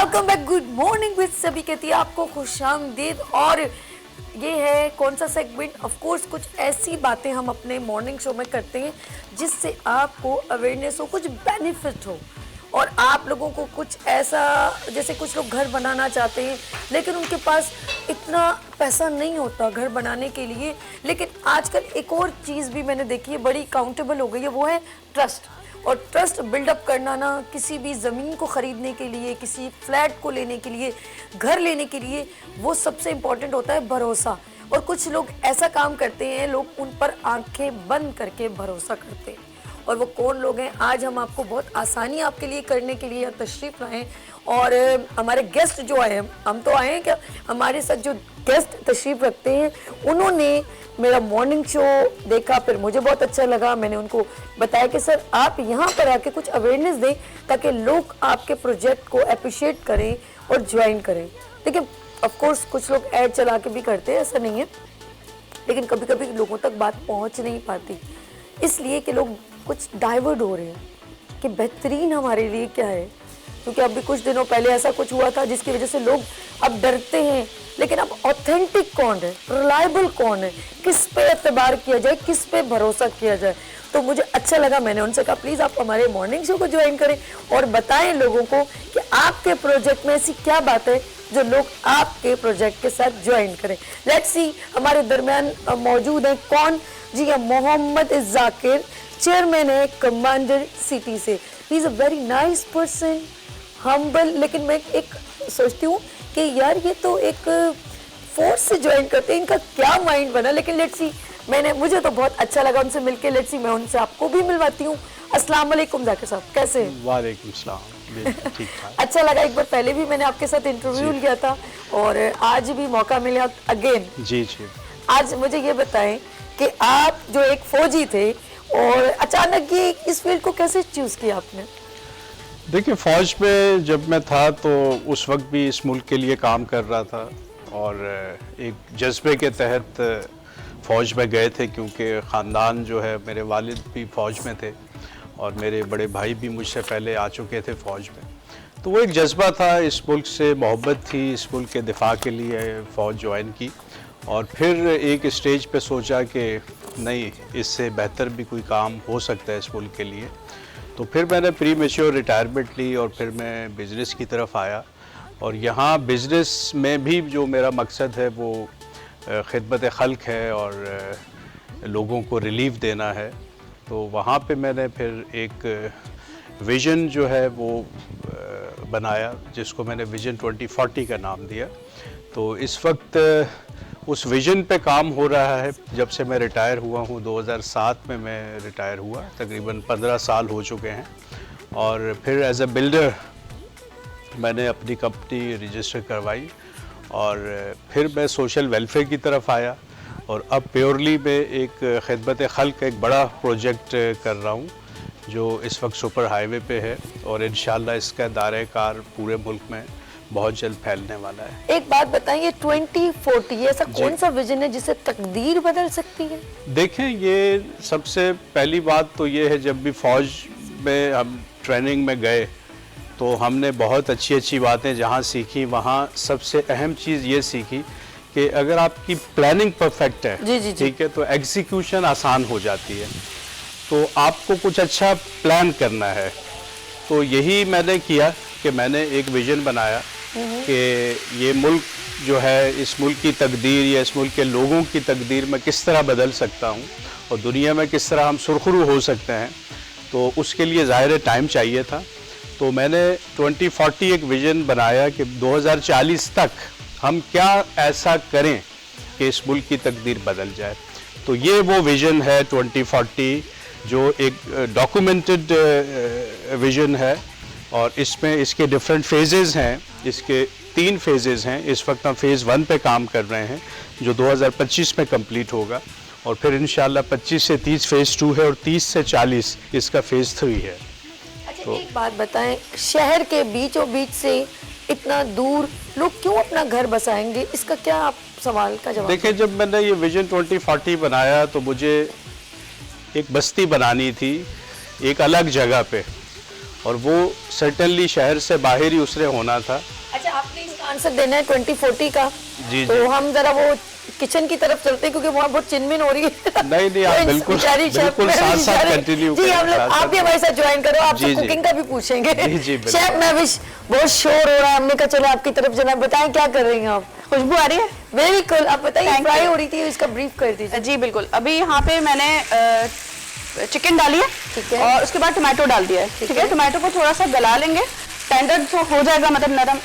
Welcome back, good morning with सभी कहती है आपको खुशामदीद। और ये है कौन सा सेगमेंट? ऑफ कोर्स कुछ ऐसी बातें हम अपने मॉर्निंग शो में करते हैं जिससे आपको अवेयरनेस हो, कुछ बेनिफिट हो और आप लोगों को कुछ ऐसा, जैसे कुछ लोग घर बनाना चाहते हैं लेकिन उनके पास इतना पैसा नहीं होता घर बनाने के लिए। लेकिन आजकल एक और चीज़ भी मैंने देखी है, बड़ी काउंटेबल हो गई है, वो है ट्रस्ट। और ट्रस्ट बिल्डअप करना ना, किसी भी ज़मीन को ख़रीदने के लिए, किसी फ्लैट को लेने के लिए, घर लेने के लिए, वो सबसे इम्पॉर्टेंट होता है भरोसा। और कुछ लोग ऐसा काम करते हैं, लोग उन पर आंखें बंद करके भरोसा करते हैं। और वो कौन लोग हैं, आज हम आपको बहुत आसानी आपके लिए करने के लिए तशरीफ़ लाए। और हमारे गेस्ट जो आए हैं, हम तो आए हैं क्या, हमारे साथ जो गेस्ट तशरीफ़ रखते हैं उन्होंने मेरा मॉर्निंग शो देखा, फिर मुझे बहुत अच्छा लगा। मैंने उनको बताया कि सर आप यहाँ पर आके कुछ अवेयरनेस दें ताकि लोग आपके प्रोजेक्ट को अप्रिशिएट करें और ज्वाइन करें। देखिए ऑफ कोर्स कुछ लोग ऐड चला के भी करते हैं, ऐसा नहीं है, लेकिन कभी कभी लोगों तक बात पहुँच नहीं पाती, इसलिए कि लोग कुछ डाइवर्ट हो रहे हैं कि बेहतरीन हमारे लिए क्या है। क्योंकि अभी कुछ दिनों पहले ऐसा कुछ हुआ था जिसकी वजह से लोग अब डरते हैं। लेकिन अब ऑथेंटिक कौन है, रिलायबल कौन है, किस पे एतबार किया जाए, किस पे भरोसा किया जाए, तो मुझे अच्छा लगा। मैंने उनसे कहा प्लीज़ आप हमारे मॉर्निंग शो को ज्वाइन करें और बताएं लोगों को कि आपके प्रोजेक्ट में ऐसी क्या बात है जो लोग आपके प्रोजेक्ट के साथ ज्वाइन करें। लेट्स सी हमारे दरमियान मौजूद हैं कौन जी, मोहम्मद जाकिर, चेयरमैन है कमांडर सिटी से। He is a very nice person, humble. लेकिन मैं एक सोचती हूँ कि यार ये तो एक फोर्स से ज्वाइन करते हैं, इनका क्या माइंड बना। लेकिन लेट्स सी, मुझे तो बहुत अच्छा लगा उनसे मिलके। लेट्स सी मैं उनसे आपको भी मिलवाती हूँ। अस्सलाम वालेकुम जाकिर साहब, कैसे हैं? वालेकुम सलाम, ठीक ठाक। अच्छा लगा, एक बार पहले भी मैंने आपके साथ इंटरव्यू लिया था और आज भी मौका मिला अगेन। जी जी। आज मुझे ये बताएं कि आप जो एक फौजी थे और अचानक ये इस फील्ड को कैसे चूज़ किया आपने? देखिए फ़ौज में जब मैं था तो उस वक्त भी इस मुल्क के लिए काम कर रहा था और एक जज्बे के तहत फ़ौज में गए थे, क्योंकि ख़ानदान जो है, मेरे वालिद भी फ़ौज में थे और मेरे बड़े भाई भी मुझसे पहले आ चुके थे फ़ौज में। तो वो एक जज्बा था, इस मुल्क से मोहब्बत थी, इस मुल्क के दिफा के लिए फ़ौज ज्वाइन की। और फिर एक स्टेज पे सोचा कि नहीं, इससे बेहतर भी कोई काम हो सकता है इस मुल्क के लिए। तो फिर मैंने प्री मैच्योर रिटायरमेंट ली और फिर मैं बिज़नेस की तरफ आया। और यहाँ बिज़नेस में भी जो मेरा मकसद है वो खिदमत खल्क है और लोगों को रिलीफ देना है। तो वहाँ पे मैंने फिर एक विज़न जो है वो बनाया, जिसको मैंने विज़न 2040 का नाम दिया। तो इस वक्त उस विज़न पे काम हो रहा है। जब से मैं रिटायर हुआ हूँ, 2007 में मैं रिटायर हुआ, तकरीबन 15 साल हो चुके हैं। और फिर एज अ बिल्डर मैंने अपनी कंपनी रजिस्टर करवाई और फिर मैं सोशल वेलफेयर की तरफ आया और अब प्योरली मैं एक खिदमत खल्क का एक बड़ा प्रोजेक्ट कर रहा हूँ जो इस वक्त सुपर हाईवे पे है और इंशाल्लाह इसका दायरे कार पूरे मुल्क में बहुत जल्द फैलने वाला है। एक बात बताइए, 2040 ऐसा कौन सा विजन है जिससे तकदीर बदल सकती है? देखें, ये सबसे पहली बात तो ये है, जब भी फ़ौज में हम ट्रेनिंग में गए तो हमने बहुत अच्छी अच्छी बातें जहाँ सीखी, वहाँ सबसे अहम चीज़ ये सीखी कि अगर आपकी प्लानिंग परफेक्ट है, ठीक है, तो एग्जीक्यूशन आसान हो जाती है। तो आपको कुछ अच्छा प्लान करना है। तो यही मैंने किया कि मैंने एक विज़न बनाया कि ये मुल्क जो है, इस मुल्क की तकदीर या इस मुल्क के लोगों की तकदीर मैं किस तरह बदल सकता हूँ और दुनिया में किस तरह हम सुरखरू हो सकते हैं। तो उसके लिए ज़ाहिर टाइम चाहिए था। तो मैंने 2040 एक विज़न बनाया कि 2040 तक हम क्या ऐसा करें कि इस मुल्क की तकदीर बदल जाए। तो ये वो विज़न है 2040, जो एक डॉक्यूमेंटेड विज़न है और इसमें इसके डिफरेंट फेजेस हैं। इसके 3 फेजेस हैं। इस वक्त हम फेज़ 1 पे काम कर रहे हैं जो 2025 में कंप्लीट होगा और फिर इंशाल्लाह 25 से 30 फेज़ 2 है और 30 से 40 इसका फेज़ 3 है। अच्छा, तो एक बात बताएं, शहर के बीचों बीच से इतना दूर लोग क्यों अपना घर बसाएंगे, इसका क्या आप सवाल का जवाब? देखिए, जब मैंने ये विज़न 2040 बनाया तो मुझे एक बस्ती बनानी थी एक अलग जगह पे और वो सर्टेनली शहर से बाहर ही उसने होना था। अच्छा, आपने इसका आंसर देना है 2040 का। जी, तो जी। हम जरा वो किचन की तरफ चलते हैं क्योंकि वहाँ बहुत चिनमिन हो रही है। नहीं आप बिल्कुल साथ कंटिन्यू जी, हम लोग आप भी हमारे साथ ज्वाइन करो, आपसे जी, जी। कुकिंग का भी पूछेंगे। जी, बिल्कुल। शेफ महविश, बहुत शोर हो रहा है, हमने कहा चलो आपकी तरफ जाना। बताएं क्या कर रही हैं आप? खुशबू आ रही है? Very cool. आप बताइए, Thank फ्राई you. हो रही थी, इसका ब्रीफ कर दीजिए। जी बिल्कुल। अभी यहाँ पे मैंने चिकन डाली है, ठीक है। और उसके बाद टमाटो डाल दिया है, ठीक है। टमाटो को थोड़ा सा गला लेंगे, टेंडर तो हो जाएगा, मतलब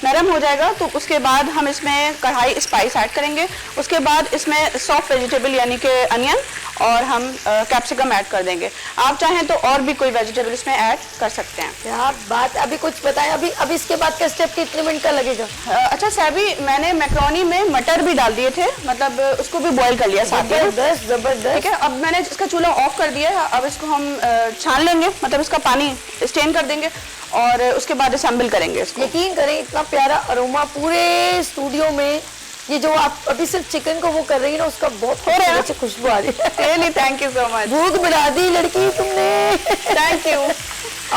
नरम हो जाएगा। तो उसके बाद हम इसमें कढ़ाई स्पाइस ऐड करेंगे। उसके बाद इसमें सॉफ्ट वेजिटेबल यानी कि अनियन और हम कैप्सिकम ऐड कर देंगे। आप चाहें तो और भी कोई वेजिटेबल इसमें ऐड कर सकते हैं। क्या बात। अभी कुछ बताएं, अभी इसके बाद का स्टेप कितने मिनट का लगेगा? अच्छा सैबी, मैंने मैक्रोनी में मटर भी डाल दिए थे, मतलब उसको भी बॉईल कर लिया साथ में। जबरदस्त जबरदस्त। ठीक है, अब मैंने इसका चूल्हा ऑफ कर दिया है। अब इसको हम छान लेंगे, मतलब इसका पानी स्टेन कर देंगे और उसके बाद असेंबल करेंगे इसको। यकीन करें, इतना प्यारा अरोमा पूरे स्टूडियो में। ये जो आप अभी सिर्फ चिकन को वो कर रही है ना, उसका बहुत हो रहा है। अच्छी खुशबू आ रही है। Really thank you so much. भूख मिला दी लड़की तुमने। Thank you.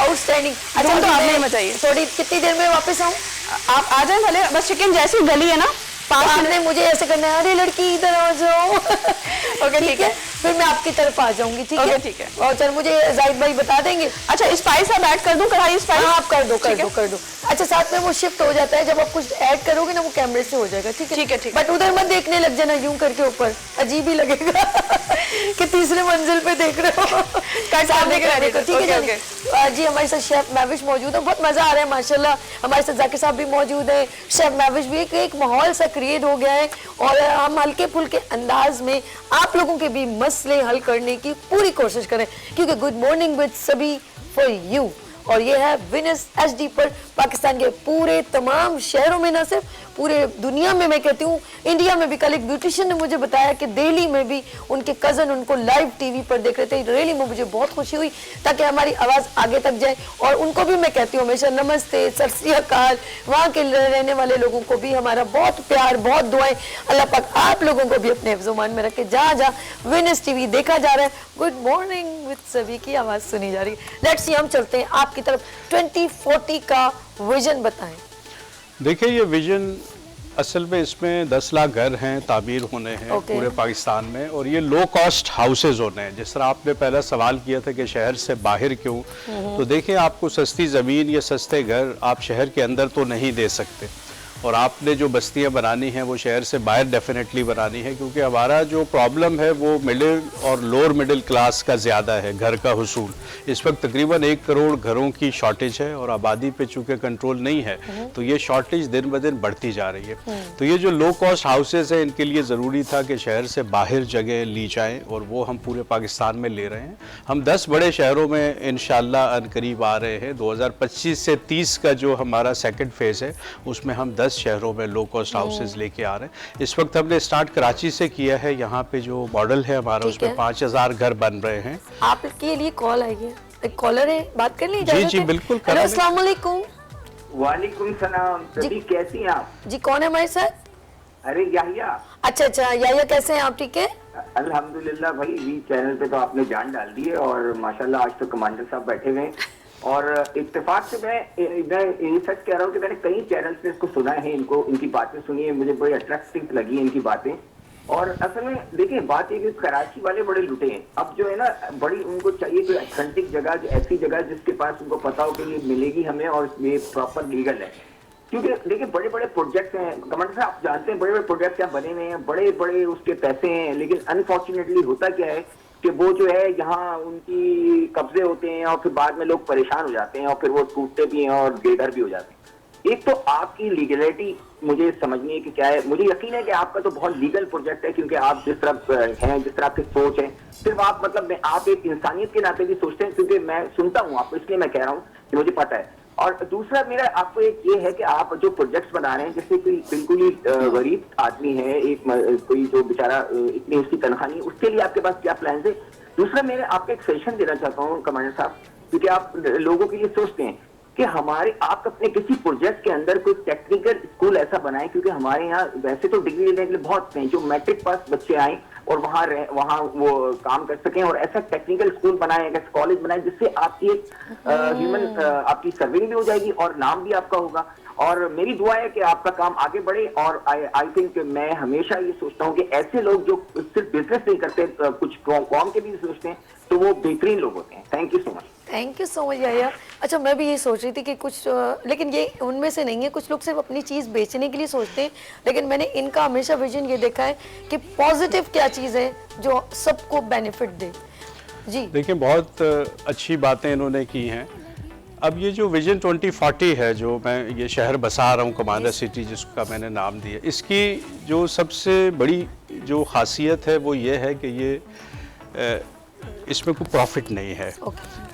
आउटस्टैंडिंग। धूम तो आपने ही मचाई है। थोड़ी कितनी देर में वापस आऊँ? आप आ जाए भले, बस चिकन जैसी गली है ना, 5 आपने मिनट। मुझे ऐसे करना है, अरे लड़की इधर आ जाओ। ओके ठीक है, फिर मैं आपकी तरफ आ जाऊंगी। ठीक है, ओके, ठीक है। और चल मुझे जाहिद भाई बता देंगे। अच्छा स्पाइस अब ऐड कर दूं, कढ़ाई स्पाइस? हाँ, आप कर दो ठीक है। कर दो। अच्छा, साथ में वो शिफ्ट हो जाता है, जब आप कुछ ऐड करोगे ना वो कैमरे से हो जाएगा। ठीक है ठीक है, ठीक है। बट उधर मत देखने लग जाना यूं करके ऊपर, अजीब ही लगेगा कि तीसरे मंजिल पे देख रहे हो। सामने करने को। ठीक है, ओके, चलिए। जी, हमारे साथ शेफ महविश मौजूद है, बहुत मजा आ रहा है माशाल्लाह। हमारे साथ जाकिर साहब भी मौजूद है, शेफ महविश भी। एक माहौल सा क्रिएट हो गया है और हम हल्के फुल्के अंदाज में आप लोगों के भी मसले हल करने की पूरी कोशिश करें, क्योंकि गुड मॉर्निंग विद सभी फॉर यू। और ये है विनस एचडी पर पाकिस्तान के पूरे तमाम शहरों में, ना सिर्फ पूरे दुनिया में, मैं कहती हूँ इंडिया में भी। कल एक ब्यूटिशियन ने मुझे बताया कि दिल्ली में भी उनके कज़न उनको लाइव टीवी पर देख रहे थे। रियली में मुझे बहुत खुशी हुई, ताकि हमारी आवाज़ आगे तक जाए। और उनको भी मैं कहती हूँ हमेशा नमस्ते, सत श्री अकाल। वहाँ के रहने वाले लोगों को भी हमारा बहुत प्यार, बहुत दुआएं। अल्लाह पाक आप लोगों को भी अपने हिफ्ज़-ओ-मान में रखे। जहाँ जहाँ विनस टीवी देखा जा रहा है, गुड मॉर्निंग विद सभी की आवाज़ सुनी जा रही है। लेट्स सी, हम चलते हैं आपकी तरफ। 2040 का विजन बताएं। देखिए, ये विजन असल में इसमें 10 लाख घर हैं ताबीर होने हैं पूरे पाकिस्तान में, और ये लो कॉस्ट हाउसेज होने हैं। जिस तरह आपने पहला सवाल किया था कि शहर से बाहर क्यों, तो देखिए आपको सस्ती ज़मीन या सस्ते घर आप शहर के अंदर तो नहीं दे सकते, और आपने जो बस्तियां बनानी हैं वो शहर से बाहर डेफिनेटली बनानी है, क्योंकि हमारा जो प्रॉब्लम है वो मिडिल और लोअर मिडिल क्लास का ज़्यादा है घर का हुसूल। इस वक्त तकरीबन 1 करोड़ घरों की शॉर्टेज है, और आबादी पे चूँकि कंट्रोल नहीं है तो ये शॉर्टेज दिन ब दिन बढ़ती जा रही है। तो ये जो लो कॉस्ट हाउसेज हैं, इनके लिए ज़रूरी था कि शहर से बाहर जगह ली जाएँ, और वो हम पूरे पाकिस्तान में ले रहे हैं। हम 10 बड़े शहरों में इंशाअल्लाह अनकरीब आ रहे हैं। 2025 से 30 का जो हमारा सेकेंड फेज़ है उसमें हम 10 शहरों में लो कॉस्ट हाउसेज लेके आ रहे हैं। इस वक्त हमने स्टार्ट कराची से किया है। यहाँ पे जो मॉडल है हमारा, उसमें 5000 घर बन रहे हैं। आपके लिए कॉल आई है, एक कॉलर है, बात कर लीजिए। जी बिल्कुल। हेलो, अस्सलाम वालेकुम। वालेकुम सलाम। सभी कैसी हैं आप? जी, कौन है हमारे साथ? अरे याहिया। अच्छा, याहिया कैसे हैं आप? ठीक है, अल्हम्दुलिल्लाह भाई। वी चैनल पे तो आपने जान डाल दी है, और माशाल्लाह आज तो कमांडर साहब बैठे हुए हैं। और इत्तेफाक से मैं ये सच कह रहा हूँ कि मैंने कई चैनल्स पे इसको सुना है, इनकी बातें सुनी है, मुझे बड़ी अट्रैक्टिव लगी इनकी बातें। और असल में देखिए बात ये कि कराची वाले बड़े लुटे हैं। अब जो है ना, बड़ी उनको चाहिए कोई ऑथेंटिक जगह, ऐसी जगह जिसके पास उनको पता हो कि ये मिलेगी हमें और ये प्रॉपर लीगल है। क्योंकि देखिए बड़े बड़े प्रोजेक्ट्स हैं कमांडर साहब, आप जानते हैं बड़े बड़े प्रोजेक्ट्स यहाँ बने हुए हैं, बड़े बड़े उसके पैसे हैं, लेकिन अनफॉर्चुनेटली होता क्या है कि वो जो है यहाँ उनकी कब्जे होते हैं, और फिर बाद में लोग परेशान हो जाते हैं, और फिर वो टूटते भी हैं और बेघर भी हो जाते हैं। एक तो आपकी लीगलिटी मुझे समझनी है कि क्या है। मुझे यकीन है कि आपका तो बहुत लीगल प्रोजेक्ट है, क्योंकि आप जिस तरफ हैं, जिस तरह आपकी सोच है, सिर्फ आप मतलब आप एक इंसानियत के नाते भी सोचते हैं, क्योंकि मैं सुनता हूँ आपको, इसलिए मैं कह रहा हूँ कि मुझे पता है। और दूसरा मेरा आपको एक ये है कि आप जो प्रोजेक्ट्स बना रहे हैं, जैसे कोई बिल्कुल ही गरीब आदमी है, एक कोई जो बेचारा इतनी उसकी तनख्वाह नहीं, उसके लिए आपके पास क्या प्लान है? दूसरा मैं आपको एक सजेशन देना चाहता हूँ कमांडर साहब, क्योंकि आप लोगों के लिए सोचते हैं कि हमारे आप अपने किसी प्रोजेक्ट के अंदर कोई टेक्निकल स्कूल ऐसा बनाएं, क्योंकि हमारे यहाँ वैसे तो डिग्री लेने के लिए बहुत हैं, जो मैट्रिक पास बच्चे आए और वहाँ वो काम कर सकें, और ऐसा टेक्निकल स्कूल बनाए, ऐसा कॉलेज बनाए जिससे आपकी एक ह्यूमन आपकी सर्विंग भी हो जाएगी और नाम भी आपका होगा। और मेरी दुआ है कि आपका काम आगे बढ़े। और आई थिंक मैं हमेशा ये सोचता हूँ कि ऐसे लोग जो सिर्फ बिजनेस नहीं करते, कुछ कॉम के भी सोचते हैं, तो वो बेहतरीन लोग होते हैं। Thank you so much. Thank you so much याया। अच्छा, मैं भी ये सोच रही थी कि कुछ लेकिन ये उनमें से नहीं है, कुछ लोग सिर्फ अपनी चीज़ बेचने के लिए सोचते हैं, लेकिन मैंने इनका हमेशा विजन ये देखा है कि पॉजिटिव क्या चीज़ है जो सबको बेनिफिट दे। जी देखिए, बहुत अच्छी बातें इन्होंने की हैं। अब ये जो विजन 2040 है, जो मैं ये शहर बसा रहा हूँ कमांडर सिटी, जिसका मैंने नाम दिया, इसकी जो सबसे बड़ी जो खासियत है वो ये है कि ये इसमें कोई प्रॉफिट नहीं है।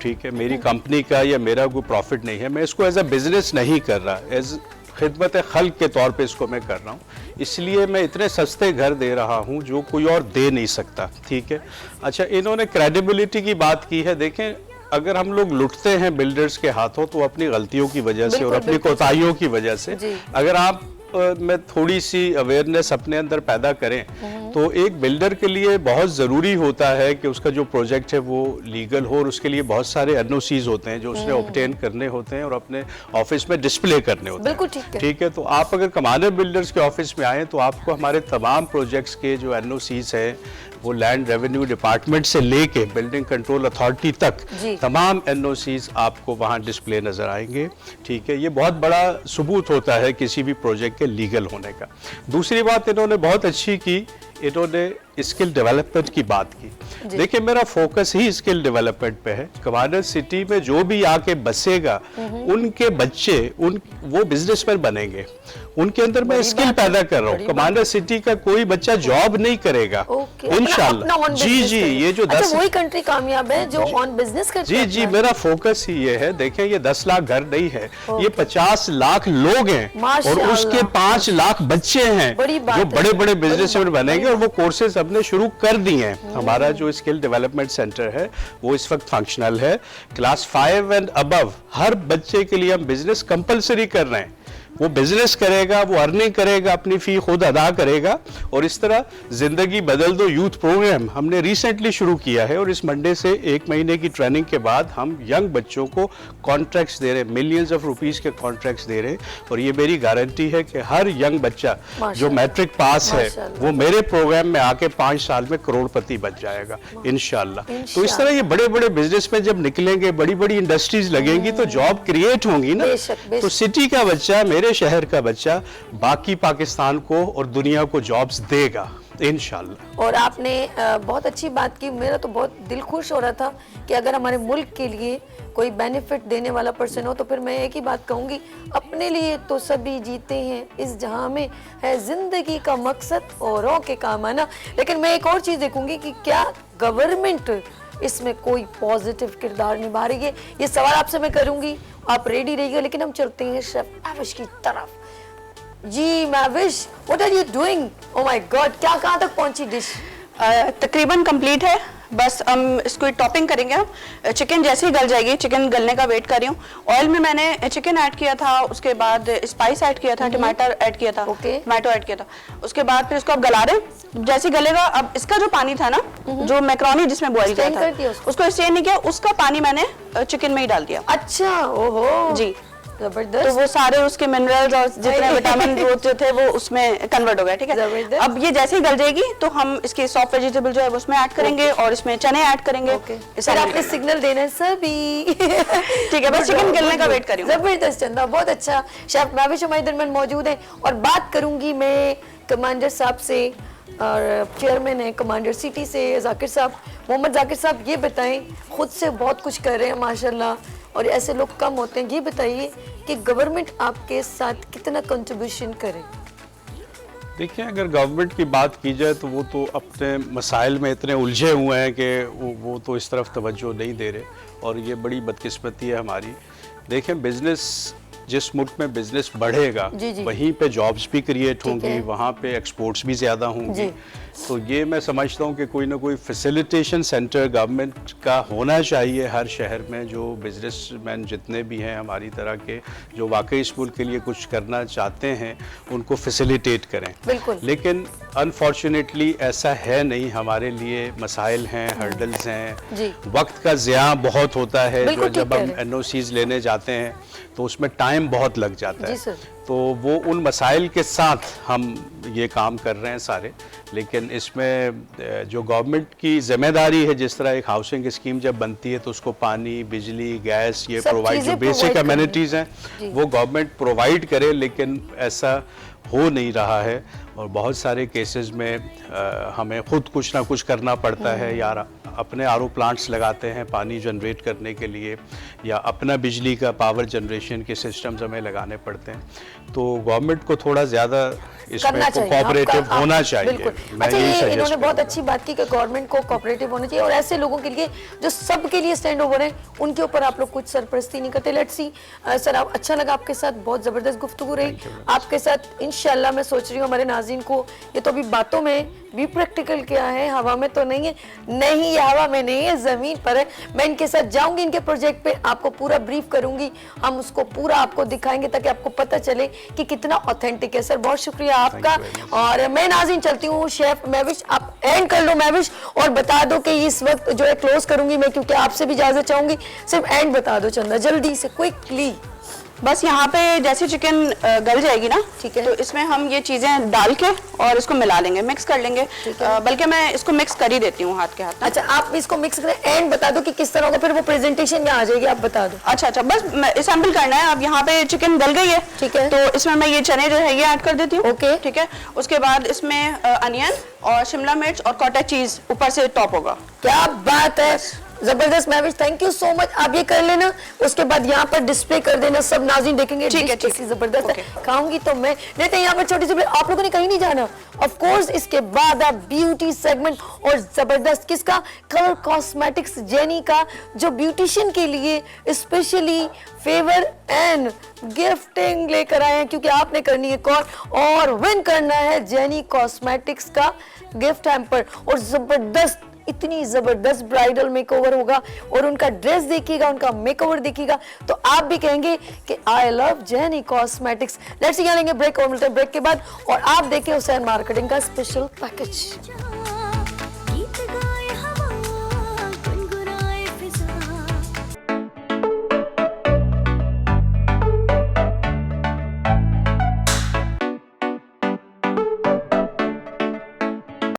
ठीक है, मेरी कंपनी का या मेरा कोई प्रॉफिट नहीं है, मैं इसको एज अ बिजनेस नहीं कर रहा, एज खिदमत खल्क के तौर पे इसको मैं कर रहा हूँ। इसलिए मैं इतने सस्ते घर दे रहा हूँ जो कोई और दे नहीं सकता। ठीक है। अच्छा, इन्होंने क्रेडिबिलिटी की बात की है। देखें, अगर हम लोग लुटते हैं बिल्डर्स के हाथों तो अपनी गलतियों की वजह से और अपनी कोताहियों की वजह से। अगर आप में थोड़ी सी अवेयरनेस अपने अंदर पैदा करें तो एक बिल्डर के लिए बहुत ज़रूरी होता है कि उसका जो प्रोजेक्ट है वो लीगल हो, और उसके लिए बहुत सारे एनओसीज होते हैं जो उसने ऑब्टेन करने होते हैं और अपने ऑफिस में डिस्प्ले करने होते हैं। बिल्कुल ठीक है। तो आप अगर कमांडर बिल्डर्स के ऑफिस में आए तो आपको हमारे तमाम प्रोजेक्ट्स के जो एनओसीज हैं वो लैंड रेवेन्यू डिपार्टमेंट से लेके बिल्डिंग कंट्रोल अथॉरिटी तक तमाम एनओसीज आपको वहाँ डिस्प्ले नजर आएंगे। ठीक है, ये बहुत बड़ा सबूत होता है किसी भी प्रोजेक्ट के लीगल होने का। दूसरी बात इन्होंने बहुत अच्छी की, इन्होंने स्किल डेवलपमेंट की बात की। देखिए, मेरा फोकस ही स्किल डेवलपमेंट पे है। कमांडर सिटी में जो भी आके बसेगा उनके बच्चे वो बिजनेसमैन बनेंगे, उनके अंदर मैं स्किल पैदा कर रहा हूँ। कमांडर सिटी का कोई बच्चा जॉब नहीं करेगा इंशाल्लाह। जी, ये जो 10 वही कंट्री कामयाब है जो ऑन बिजनेस करती है। जी, मेरा फोकस ही ये है। देखें, ये 10 लाख घर नहीं है, ये 50 लाख लोग हैं और उसके 5 लाख बच्चे हैं जो बड़े बड़े बिजनेसमैन बनेंगे, और वो कोर्सेज हमने शुरू कर दिए हैं। हमारा जो स्किल डेवलपमेंट सेंटर है वो इस वक्त फंक्शनल है। क्लास 5 एंड अबव हर बच्चे के लिए हम बिजनेस कंपलसरी कर रहे हैं। वो बिजनेस करेगा, वो अर्निंग करेगा, अपनी फी खुद अदा करेगा। और इस तरह जिंदगी बदल दो यूथ प्रोग्राम हमने रिसेंटली शुरू किया है, और इस मंडे से 1 महीने की ट्रेनिंग के बाद हम यंग बच्चों को कॉन्ट्रैक्ट्स दे रहे हैं, मिलियंस ऑफ रुपीस के कॉन्ट्रैक्ट्स दे रहे हैं। और ये मेरी गारंटी है कि हर यंग बच्चा जो मैट्रिक पास है वो मेरे प्रोग्राम में आके 5 साल में करोड़पति बन जाएगा इंशाल्लाह। तो इस तरह ये बड़े बड़े बिजनेस में जब निकलेंगे, बड़ी बड़ी इंडस्ट्रीज लगेंगी तो जॉब क्रिएट होंगी ना। तो सिटी का बच्चा, मेरे शहर का बच्चा बाकी पाकिस्तान को और दुनिया को जॉब्स देगा इंशाल्लाह। और आपने बहुत अच्छी बात की। मेरा तो बहुत दिल खुश हो रहा था कि अगर हमारे मुल्क के लिए कोई बेनिफिट देने वाला पर्सन हो तो फिर मैं एक ही बात कहूँगी, अपने लिए तो सभी जीते हैं, इस जहां में है जिंदगी का मकसद औरों के काम आना। लेकिन मैं एक और चीज़ देखूंगी कि क्या गवर्नमेंट इसमें कोई पॉजिटिव किरदार निभा रही है। ये सवाल आपसे मैं करूंगी, आप रेडी रहिएगा। लेकिन हम चलते हैं शेफ मैविश की तरफ। जी Mahvish, what are you doing? Oh my god, क्या कहाँ तक पहुंची डिश? तकरीबन कंप्लीट है, बस हम इसको टॉपिंग करेंगे। हम चिकन जैसे ही गल जाएगी, चिकन गलने का वेट कर रही हूँ। ऑयल में मैंने चिकन ऐड किया था, उसके बाद स्पाइस ऐड किया था, टमाटर ऐड किया था, टमाटो ऐड किया था। उसके बाद फिर इसको अब गला रहे। जैसे गलेगा, अब इसका जो पानी था ना, जो मैक्रोनी जिसमें बॉईल किया था, उसको स्टेन नहीं किया, उसका पानी मैंने चिकन में ही डाल दिया। अच्छा, ओहो जी, जबरदस्त। तो वो सारे उसके मिनरल्स और जितने विटामिन जो थे वो उसमें कन्वर्ट हो गए। ठीक है, अब ये जैसे ही गल जाएगी तो हम इसके सॉफ्ट वेजिटेबल जो है वो उसमें ऐड करेंगे और इसमें चने ऐड करेंगे। सर आपने सिग्नल देना है सभी। ठीक है, बस चिकन गलने का वेट करिए। जबरदस्त चंदा, बहुत अच्छा। शेफ मैविश हमारे दरमियान मौजूद है और बात करूंगी मैं कमांडर साहब से, और चेयरमैन है कमांडर सिटी से जाकिर साहब। मोहम्मद जाकिर साहब, ये बताएं, खुद से बहुत कुछ कर रहे हैं माशाल्लाह और ऐसे लोग कम होते हैं, ये बताइए कि गवर्नमेंट आपके साथ कितना कंट्रीब्यूशन करे? देखिए, अगर गवर्नमेंट की बात की जाए तो वो तो अपने मसाइल में इतने उलझे हुए हैं कि वो तो इस तरफ तवज्जो नहीं दे रहे, और ये बड़ी बदकिस्मती है हमारी। देखें, बिजनेस जिस मुल्क में बिजनेस बढ़ेगा वहीं पे जॉब्स भी क्रिएट होंगी, वहाँ पे एक्सपोर्ट्स भी ज़्यादा होंगी। तो ये मैं समझता हूँ कि कोई ना कोई फैसिलिटेशन सेंटर गवर्नमेंट का होना चाहिए हर शहर में, जो बिजनेसमैन जितने भी हैं हमारी तरह के, जो वाकई इस मुल्क के लिए कुछ करना चाहते हैं, उनको फैसिलिटेट करें। बिल्कुल। लेकिन अनफॉर्चुनेटली ऐसा है नहीं, हमारे लिए मसाइल हैं, हर्डल्स हैं, जी। वक्त का ज़िया बहुत होता है। बिल्कुल जो ठीक जब कह हम रहे हैं। NOCs लेने जाते हैं तो उसमें टाइम बहुत लग जाता जी है। सर। तो वो उन मसाइल के साथ हम ये काम कर रहे हैं सारे, लेकिन इसमें जो गवर्नमेंट की जिम्मेदारी है, जिस तरह एक हाउसिंग स्कीम जब बनती है तो उसको पानी, बिजली, गैस ये सब प्रोवाइड, जो चीज़ें बेसिक provide करनी। अमेनिटीज़ हैं जी। वो गवर्नमेंट प्रोवाइड करे, लेकिन ऐसा हो नहीं रहा है। और बहुत सारे केसेस में हमें खुद कुछ ना कुछ करना पड़ता है, यार अपने RO प्लांट्स लगाते हैं पानी जनरेट करने के लिए, या अपना बिजली का पावर जनरेशन के सिस्टम्स हमें लगाने पड़ते हैं। तो गवर्नमेंट को थोड़ा ज़्यादा इसमें करना चाहिए, कोऑपरेटिव आपका- होना आप- चाहिए। बिल्कुल। मैं अच्छा, यही ये suggest इन्होंने बहुत करूंगा। अच्छी बात की कि गवर्नमेंट को कोऑपरेटिव होना चाहिए, और ऐसे लोगों के लिए जो सबके लिए स्टैंड ओवर है, उनके ऊपर आप लोग कुछ सरपरस्ती नहीं करते। लेट्स सी सर, आप अच्छा लगा आपके साथ, बहुत जबरदस्त गुफ्तगू रही आपके साथ। इंशाल्लाह मैं सोच रही हूँ हमारे नाज़रीन को ये तो अभी बातों में भी प्रैक्टिकल क्या है, हवा में तो नहीं है, नहीं ये हवा में नहीं है, जमीन पर है। मैं इनके साथ जाऊंगी, इनके प्रोजेक्ट पे आपको पूरा ब्रीफ करूंगी, हम उसको पूरा आपको दिखाएंगे ताकि आपको पता चले कि कितना ऑथेंटिक है। सर बहुत शुक्रिया आपका। और मैं नाज़रीन चलती हूँ, शेफ महविश आप एंड कर लो महविश, और बता दो कि इस वक्त जो है क्लोज करूंगी मैं, क्योंकि आपसे भी इजाजत चाहूंगी। सिर्फ एंड बता दो चंदा, जल्दी से क्विकली। बस यहाँ पे जैसे चिकन गल जाएगी ना, ठीक है। तो इसमें हम ये चीजें डाल के और इसको मिला लेंगे, मिक्स कर लेंगे। बल्कि मैं इसको मिक्स कर ही देती हूँ हाथ के हाथ ना। अच्छा, आप इसको मिक्स करें, एंड बता दो कि किस तरह होगा, फिर वो प्रेजेंटेशन में आ जाएगी, आप बता दो। अच्छा अच्छा, बस सैंपल करना है। अब यहाँ पे चिकन गल गई है, ठीक है। तो इसमें मैं ये चने जो है ये ऐड कर देती हूँ। ओके। ठीक है। उसके बाद इसमें अनियन और शिमला मिर्च और कॉटेज चीज ऊपर से टॉप होगा। क्या बात है, जबरदस्त Mahvish, thank you so much. आप ये कर लेना, उसके बाद यहाँ पर डिस्प्ले कर देना, सब नाज़रीन देखेंगे। ठीक है, डिश ठीक कैसी है। जबरदस्त है, ओके। खाऊंगी तो मैं। नहीं तो यहाँ पर छोटी सी ब्रेक, आप लोगों ने कहीं नहीं जाना। ऑफ कोर्स इसके बाद आप ब्यूटी सेगमेंट और जबरदस्त किसका, कलर कॉस्मेटिक्स जेनी का, जो ब्यूटिशियन के लिए स्पेशली फेवर एंड गिफ्टिंग लेकर आए हैं, क्योंकि आपने करनी है कॉल और विन करना है जेनी कॉस्मेटिक्स का गिफ्ट हैम्पर। और जबरदस्त, इतनी जबरदस्त ब्राइडल मेकओवर होगा, और उनका ड्रेस देखिएगा, उनका मेकओवर देखिएगा तो आप भी कहेंगे कि I love jenny cosmetics. Let's यहाँ लेंगे ब्रेक, और मिलते हैं ब्रेक के बाद, और आप देखें हुसैन मार्केटिंग का स्पेशल पैकेज।